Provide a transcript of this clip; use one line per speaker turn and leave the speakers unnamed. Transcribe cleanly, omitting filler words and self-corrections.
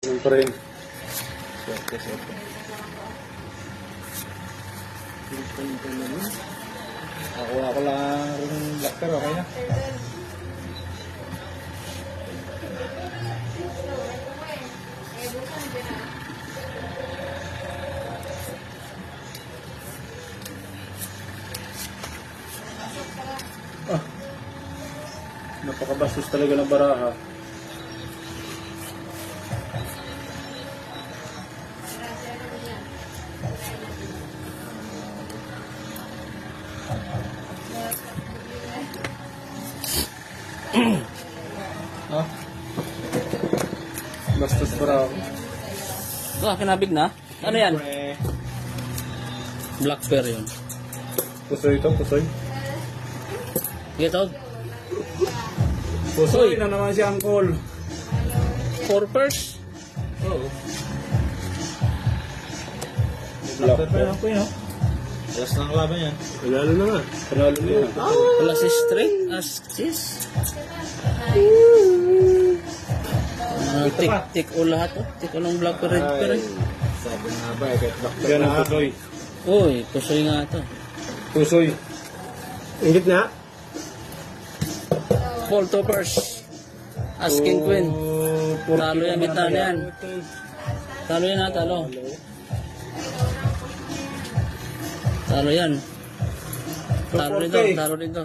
Ganun pa rin.
Swerte. Ako lang rin black pero okay na.
Napakabastos talaga ng baraha.
Ha?
Bastos baraha.
Ito, kinabig na. Ano yan? Black bear yun.
Pusoy ito, pusoy.
Ito,
Pusoy na naman si Uncle.
purpose.
Oo.
Black
Black
bear.
pero ako yun. Alas na ang laban yan.
Panalo na nga. Panalo na yan.
Wala si straight. Assist. Tik o lahat. Tik o ng black bear, red bear.
Sabi nga ba eh, kahit black
Yan ang
na.
pusoy.
Uy, pusoy nga ito.
Pusoy. Ingit na.
Fall toppers. Asking queen. Talo yan, gitna na yan. Talo yan ha, talo. Talo yan. Talo dito, talo dito.